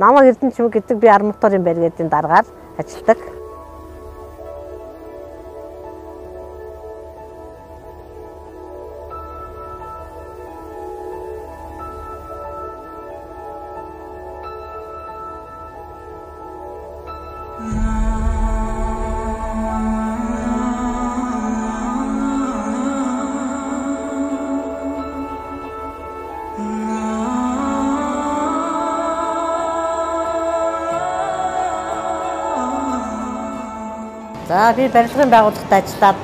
Намаг Эрдэнэчмэг гэдэг би арматурын баригдын дараагаар ажилладаг. За би барилгын байгууллагад ажиллаад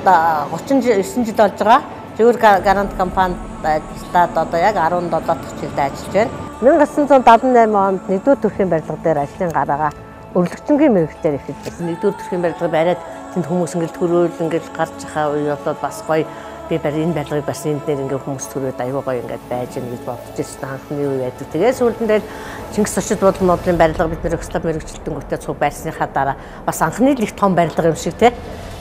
39 жил болж байгаа. Жигүүр гарант компанид ажиллаад одоо яг 17 дахь жилдээ ажиллаж байна. 1978 онд 1-р төрхийн барилга дээр ажлын гараагаа өргөлөгчөнгийн мэрэгчлэр эхэлсэн. 1-р төрхийн барилга бариад тэнд хүмүүс ингээд төрөөл ингээд гарч байгаа үе болоод бас гоё би энэ барилгыг бас энд нэр ингээд хүмүүс төрөөд аюу гоё ингээд байж гэнэ гэж бодож ирсэн анхны үе байдаг. Тэгээд сүүлдээ Чингис Орчид бодлон модулын барилга бид нэр эксклав мэрэгчлэлтэн гүтээ цуг байрсныхаа дараа бас анхны л их том барилга юм шиг те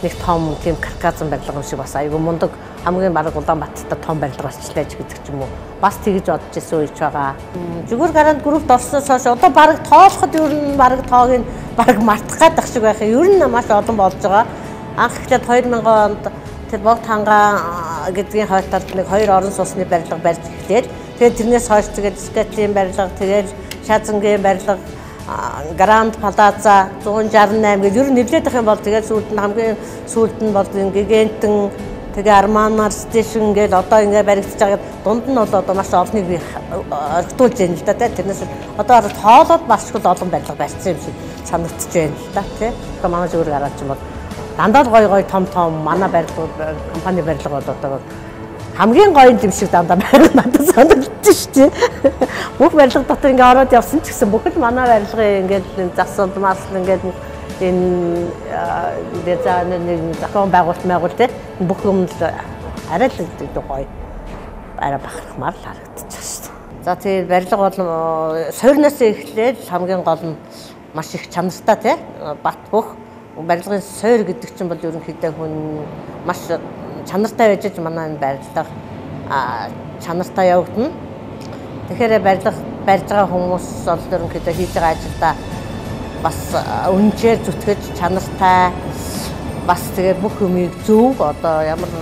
нэг том тийм карказан барилга юм шиг бас аюу мундаг хамгийн бараг Улаанбаатарт том барилга болчихлаа гэдэг ч юм уу бас тэгж бодож ирсэн үеч байгаа. Жигүүр гарант группт орсноос хойш одоо бараг тоолоход ер нь бараг тоог нь бараг мартах гадах шиг байх юм. Ер нь маш олон болж байгаа. Анх ихлээр 2000 онд тэр Богд хангаа гэдгийн хойдолд нэг 2 орон сууцны барилга барьж эхлээд тэгээд тэрнээс хойш тэгээд скетлийн барилга тэгээд шазангийн барилга Гранд Плаза 168 гэж ер нь нэрлээд их юм бол тэгээд сүүлд нь хамгийн сүүлд нь бол Гигантэн тэгээ Арманар стейшн гэж одоо ингээ баригдаж байгаа. Дунд нь бол одоо маш олныг би орхитуулж байна л да тэрнээс одоо тоолоод маш их олон барилга барьсан юм шиг санагдаж байна л да тий. Одоо манай зүгээр гараад ч юм бол дандаа гой том манай барилга компани барилга бол одоо хамгийн гоё юм шиг дандаа байгаад надад санагдчих шүү дээ. Бүх барилга дотор ингээ ороод явсан ч гэсэн бүх л манай барилгын ингээд засвар масл ингээд энэ дэзайн нэг зохион байгуулалт те бүх юм л арай л гоё арай бахархмаар л харагдчих шүү дээ. За тэгээд барилга бол сойрноос эхлээд хамгийн гол нь маш их чанартай те бат бүх барилгын сойр гэдэг чинь бол ерөнхийдөө хүн маш чанартай байж манай энэ барилга чанартай явагдана. Тэгэхээр барилга барьж байгаа хүмүүс бол ерөнхийдөө хийж байгаа ажилдаа бас үнчээр зүтгэж чанартай бас тэгээ бүх юмыг зөв одоо ямар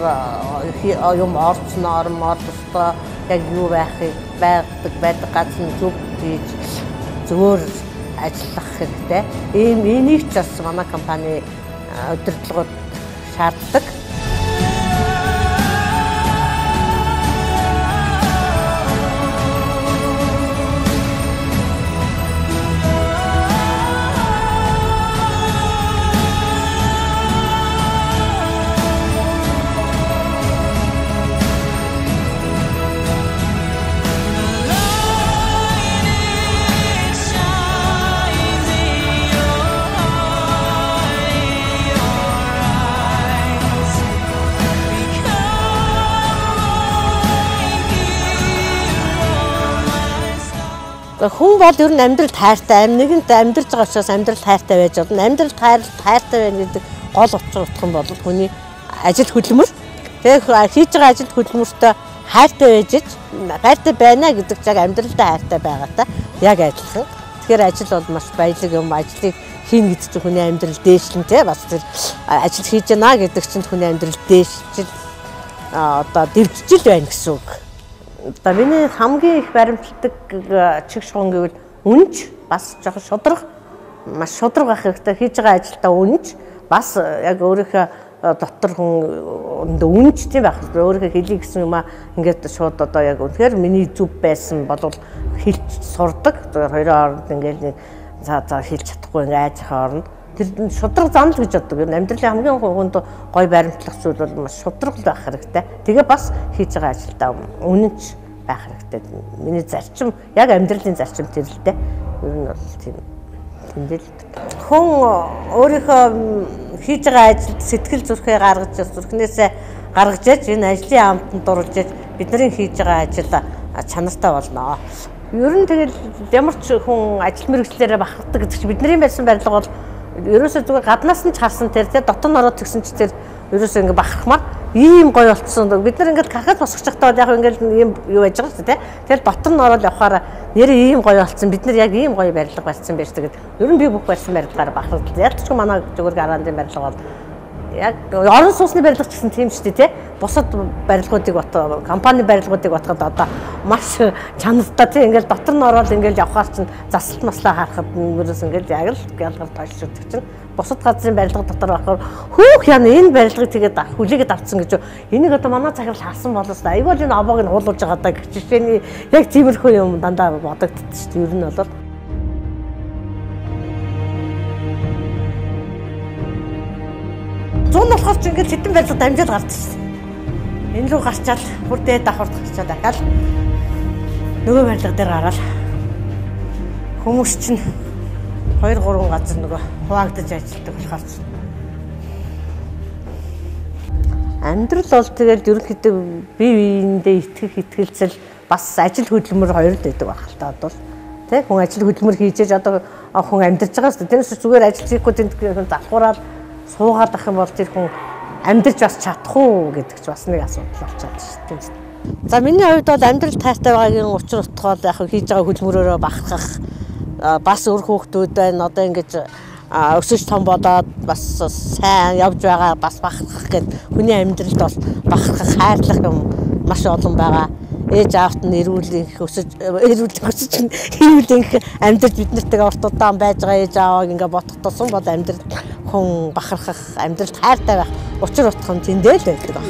юм орцноор модтой яг юу байхыг байдаг газар нь зөв хийж зөвөр ажиллах хэрэгтэй. Энийг ч бас манай компани удирдлагууд шаарддаг. Хүн бол ер нь амьдрал тайртай нэгэнт амьдарч байгаа учраас амьдрал тайртай байж болно. Амьдрал тайртай байна гэдэг гол учир утга нь бол хүний ажил хөдөлмөр. Тэгэхээр хийж байгаа ажил хөдөлмөртөө хайртай байж хайртай байна гэдэг чинь амьдралдаа хайртай байгаатай яг адилхан. Тэгэхээр ажил бол маш баялаг юм. Ажлыг хийн гэдэг чинь хүний амьдрал дээшлэн те бас тэр ажил хийж байна гэдэг чинь хүний амьдрал дээшчил одоо дэвжижил байна гэсэн үг. Одоо миний хамгийн их баримтлагдаг чиг шугам гэвэл үнж бас жоохон шудраг маш шудраг ах хэрэгтэй хийж байгаа ажилдаа үнж бас яг өөрийнхөө дотор хүн үнж тийм байх өөрийнхөө хэлий гэсэн юм аа ингээд шууд одоо яг үнэхээр миний зүв байсан болвол хэлж сурдаг хоёрын хооронд ингээд нэг за хэлж чадахгүй ингээд айж хооронд тэр шудраг занал гэж боддог. Амьдралын хамгийн хүнд гой баримтлах зүйл бол маш шудраг байх хэрэгтэй. Тэгээ бас хийж байгаа ажилдаа үнэнч байх хэрэгтэй. Миний зарчим яг амьдралын зарчим тэр л дээ. Ер нь бол тийм тэмдэглэл. Хүн өөрийнхөө хийж байгаа ажилд сэтгэл зүрхээ гаргаж зүрхнээсээ гаргаж яж энэ ажлын амтанд дурлж яж бидний хийж байгаа ажил чанартай болно. Ер нь тэгэл ямар ч хүн ажил мэргэжлээрээ бахархдаг гэдэг чинь бидний байсан барилга бол ерөөсөө зүгээр гаднаас нь ч харсан тэр дотор нь ороод тэгсэн ч тэр ерөөсөө ингэ бахархмаар ийм гоё болцсон. Бид нар ингээд гаргаж босгож байхдаа яг ингээд ийм юу байж байгаа шүү дээ. Тэгэл дотор нь ороод явахаараа нэрээ ийм гоё болцсон. Бид нар яг ийм гоё барилга барьсан байж тэгээд ер нь би бүх барьсан барилгаар бахархал. Яг ч манай зүгээр гараандын барилга бол яг орон сууцны барилга ч гэсэн тийм шүү дээ, тий. Бусад барилгуудыг компани барилгуудыг батхад одоо маш чанартай тий. Ингээд дотор нь ороод ингээд явхаар чинь засалт маслаа харахад нүрээс ингээд яг л ялгар тойшрдаг чинь. Бусад газрын барилга дотор байхаар хөөх яна энэ барилгыг тэгээд хүлээгээд авцсан гэж. Энийг одоо манай захирал харсан болоос айгүй энэ обоог нь уулуулж байгаа даа гэх жишээний яг тиймэрхүү юм дандаа бодогддог шүү дээ. Ер нь бол зүүн болохоор ч ингээд хэдэн барилга дамжаад гарчихсан. Энэ рүү гарчаал бүр дээд давхарт гарчаад дахиад нөгөө барилга дээр гараад хүмүүс чинь 2-3 газар нөгөө хуваагдаж ажилладаг болохоор амьдрал бол тэгэл ерөнхийдөө бие биендээ итгэх итгэлцэл бас ажил хөдөлмөр хоёр л байдаг байх л та бол тий хүн ажил хөдөлмөр хийж одоо хүн амьдарч байгаа шүү дээ. Тэрнээс зүгээр ажил хийхгүй тэнд залхуураад суугаад ах юм бол тэр хүн амьдрч бас чадах уу гэдэг ч бас нэг асуудал болчиход шүү дээ. За миний хувьд бол амьдрал тайртай байгаагийн учир утга бол яг хийж байгаа хөдөлмөрөөрөө бахархах бас өөр хүүхдүүд байна. Одоо ингэж өсөж том болоод бас сайн явж байгаа бас бахархах гэдэг хүний амьдралд бол бахархах хайрлах юм маш олон байгаа. Ээж аавт нь эрүүлэх өсөж амьдрал бид нартэйгээ урт удаан байж байгаа ээж аавыг ингээ бодох тусам бол амьдрал хүн бахархах амьдралд хайртай байх учир утга нь тэндээ л байдаг баг.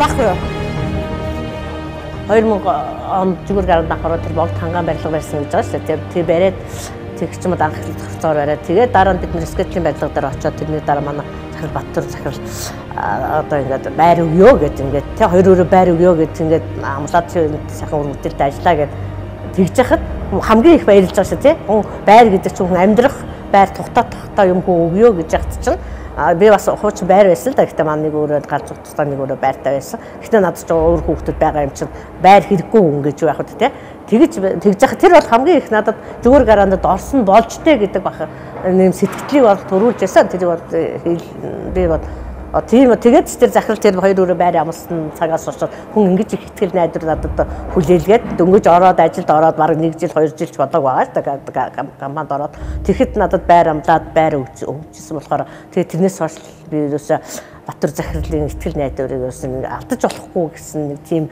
Баггүй 2000 онд зүгээр гараад анхаарал тэр болд хангаан барилга барьсан гэж байгаа шүү дээ. Тэр бариад тэгч юм анх хэлцээр бариад тэгээд дараа нь бид нэр скетлийн барилга дээр очиод тэрний дараа манай захирал Баттүр захирал одоо ингээд байр өгөө гэж ингээд тэ хоёр өрөө байр өгөө гэж ингээд амлаад сайхан үргэлжлэлтэй ажиллаа гэж тэгж яхад хамгийн их баярлж байгаа шүү тий. Хүн байр гэдэг чинь хүн амьдрах байр тухтаа юм хөө өгөө гэж яхад чинь би бас хуучин байр байсан л да. Гэхдээ маань нэг өөрөө гарч утастаа нэг өөрөө байртай байсан. Гэхдээ надад ч өөр хүүхдүүд байгаа юм чинь байр хэрэггүй хүн гэж байх үү те. Тэгж яхад тэр бол хамгийн их надад зүгээр гараандад орсон болж тэ гэдэг бах нэм сэтгэлийг бол төрүүлж ясан. Тэр бол би бол тийм тэгээд тэр захирал тэр хоёр өрөө байр амлсан цагаас очоод хүн ингэж их ихтгэл найдвар надад хүлээлгээд дөнгөж ороод ажилд ороод бараг 1 жил 2 жилч болоог байгаа шүү дээ компанид ороод тэгэхэд надад байр амлаад байр өгчсэн болохоор тэгээд тэрнээс хойш би ерөөсө Баттүр захирлын ихтгэл найдварыг ерөөсө алдаж болохгүй гэсэн нэг тийм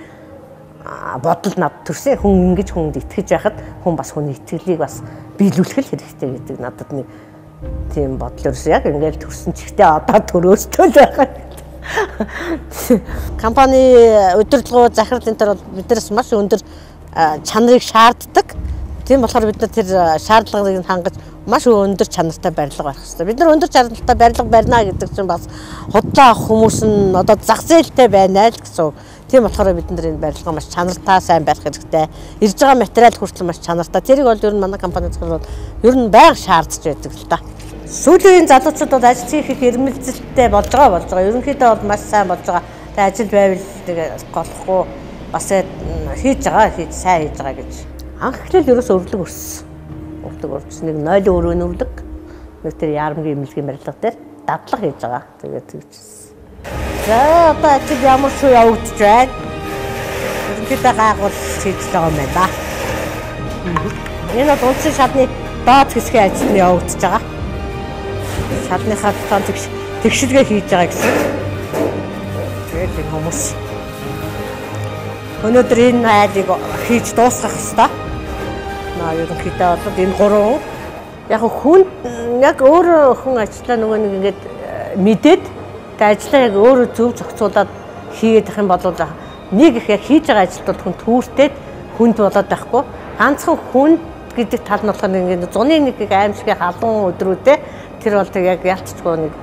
бодол надад төрсөн. Хүн ингэж хүнд итгэж байхад хүн бас хүний итгэлийг бас биелүүлэх хэрэгтэй гэдэг надад нэг тийм бодол ерөөсөө яг ингээд төрсөн чихтэй одоо төрөөстэй л байгаа. Компани удирдлагын захирал энэ төр биднээс маш өндөр чанарыг шаарддаг. Тийм болохоор бид нар тэр шаардлагыг хангаж маш өндөр чанартай барилга барих хэрэгтэй. Бид нар өндөр чанартай барилга барина гэдэг чинь бас худлаа авах хүмүүс нь одоо зах зээлтэй байна л гэсэн. Тийм болохоор бид нар энэ барилга маш чанартай сайн барих хэрэгтэй. Ирж байгаа материал хүртэл маш чанартай. Тэрийг бол ер нь манай компани захирал ер нь байнга шаардж байдаг л да. Сүүлийн залуучууд бол ажил хийх их эрмэлзэлтэй болж байгаа. Ерөнхийдөө бол маш сайн болж байгаа. Тэгээ ажил байвал голохгүй бас хийж сайн хийж байгаа гэж. Анх эхлээл ерөөсөө өрлөг өрсөн. Нэг 0 өрөөний өрлөг. Нэг тэр ярамгийн эмнэлгийн барилга дээр дадлага хийж байгаа. Тэгээд тэгчихсэн. За одоо ажил ямар ч явагдаж байна. Ерөнхийдөө гайхуул хийж байгаа юм байна да. Энэ бол унцын шатны доод хэсгийн ажил нь явагдаж байгаа. Шатныхаа тань тэгшилгээ хийж байгаа гэсэн. Тэгээд энэ хүмүүс өнөөдөр энэ айлыг хийж дуусгах хэрэгтэй. Ерөнхийдөө бол энэ 3 яг хүн яг өөрөө хүн ажиллаа нөгөө нэг ингээд мэдээд тэгээ ажиллаа яг өөрөө зөв зохицуулаад хийгээд их юм бол нэг их яг хийж байгаа ажилтнууд хүн түүртээд хүнд болоод байхгүй. Ганцхан хүнд гэдэг тал нь болохоор ингээд зуны нэг аимшигын халуун өдрүүдээ тэр бол тэг яг ялцчгүй нэг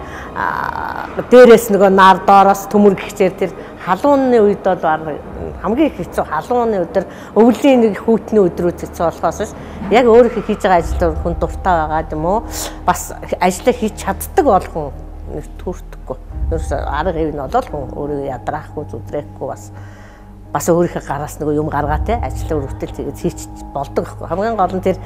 дээрээс нөгөө нар доороос төмөр гихчээр тэр халууны үед бол хамгийн хэцүү халууны өдөр өвлийн нэг хүүтний өдрүүд хэцүү болохоос биш яг өөрөө хийж байгаа ажил хүн дуртай байгаа юм уу бас ажиллаа хийж чаддаг бол хүн нэг төртөггүй ерөөс арга хэв нь бол хүн өөрөө ядраахгүй зүдрэхгүй бас өөрийнхөө гараас нэг юм гаргаа те ажлаа өрөвтөл тэгээд хийч болдог байхгүй хамгийн гол нь тэр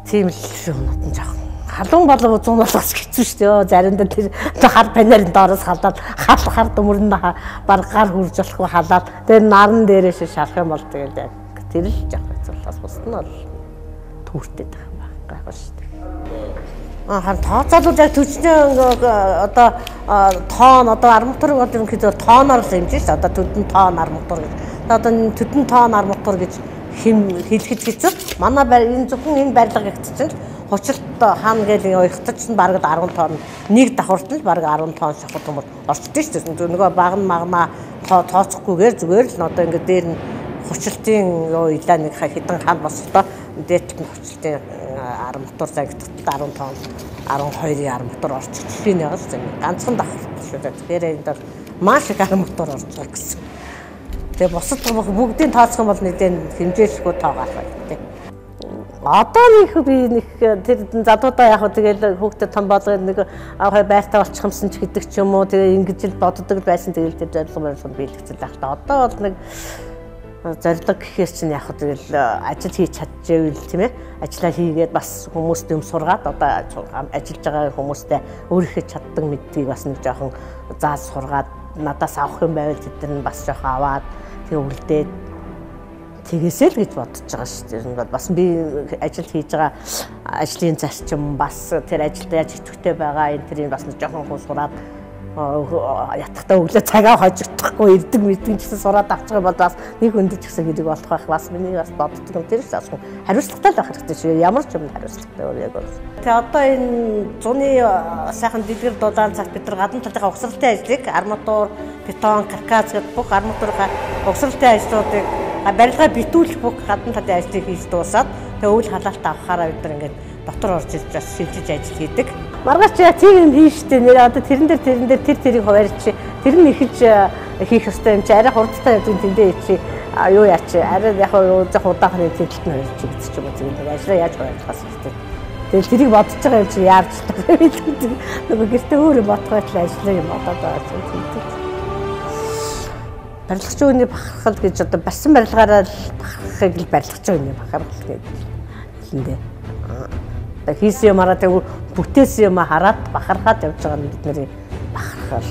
тийм л юмнууд нь жоохон халуун болов 100 болохоос хэцүү шүү дээ. Заримдаа тэр хар панерын доороос халаад хар дөмөрн баг гар хурж болохгүй халаад тэр наран дээрээс шалах юм бол тэгэл яг тэр л жоох хэцүү болохоос бус нь бол түүртэй байгаа шүү дээ. Хан тооцоолууд яг төчнээ одоо тоон одоо арматур одоо ерөнхийдөө тооноор л хэмжиж шүү. Одоо төдөн тоон арматур гэж. Одоо төдөн тоон арматур гэж хэлэхэд хэцүү. Манай энэ зөвхөн энэ барилга гэгдсэн чинь Хучлт хаана гээл оёхтож нь бараг 10 тонн нэг давхурт нь бараг 10 тонн шахах төмөр орчдөг шүү дээ. Нөгөө багн магнаа тооцохгүйгээр зүгээр л одоо ингээд дээр нь хучлтын илаа нэг хэдэн ханд босолтоо дээдлэлт нь хучлтын арматур загтад 10 тонн 12-ийн арматур орчих жишээ нэг л ганцхан давхурт шүү дээ. Тэгэхээр энд бол маш их арматур орж байгаа гэсэн. Тэгээ бусад бүгдийн тооцох юм бол нэгэн хэмжээлгүй тоогаах байх. Одоо нэг тэр задуудаа яг тэгэл хүүхдэд том болгоод нэг байртаа болчих юмсан ч гэдэг ч юм уу тэгээ ингэж л боддог байсан тэгэл тэр зорилго биелэгцэл байх та одоо бол нэг зорилго гэхээс чинь яг тэгэл ажил хийж чадчихвэл тийм ээ ажиллаа хийгээд бас хүмүүст юм сургаад одоо ажиллаж байгаа хүмүүстээ өөрийнхөө чаддаг мэдгийг бас нэг жоохон зааж сургаад надаас авах юм байвал тэд нар бас жоохон аваад тэгээ үлдээд тэгээсэл гэж бодож байгаа шүү дээ. Бас би ажил хийж байгаа ажлын зарчим бас тэр ажилд яаж идэвхтэй байгаа энэ тэрийг бас нэг жоохон хүн сураад ятгахтаа өглөө цагаа хожигдохгүй ирдэг мэдэн гэсэн сураад авчих юм бол бас нэг өндөж гэсэн гэдэг болох байх. Бас миний бас боддог юм тэр бас хариуцлагатай л байх хэрэгтэй шүү. Ямар ч юм хариуцлагатай өөр яг бол. Тэгээ одоо энэ зуны сайхан дэлгэр дулаан цагт бид нар гадна талынхаа угсралтын ажлыг арматур, бетон, каркас гэдэг бүх арматурын угсралтын ажлуудыг барилгаа битүүлэх бүх гадна талын ажлыг хийж дуусаад тэгээ үйл халаалт авахаараа бид нар ингээд дотор орж ирж бас шилжиж ажил хийдэг. Маргааш тийм юм хийн штэ нэр одоо тэрэн дээр тэрийг хуваарч тэр нь ихэж хийх ёстой юм чи арай хурдтай явдаг тэндээ чи юу яач арай яг зах удаахны тэлэлт нь хөрч гэдэг ч юм уу тийм ажлаа яаж хуваарлахаас хэрэгтэй. Тэгэл тэрийг бодож байгаа юм чи яарч гэдэг нөгөө гэртээ өөрөө бодгоо л ажиллаа юм одоо тийм. Барилгачийн үний бахархал гэж одоо барьсан барилгаараа бахархахыг л барилгачийн үний бахархал гэж хэлэндээ. Хийсэн юмараа тэгвэл бүтээсэн юм хараад бахархаад явж байгаа нь бидний бахархал.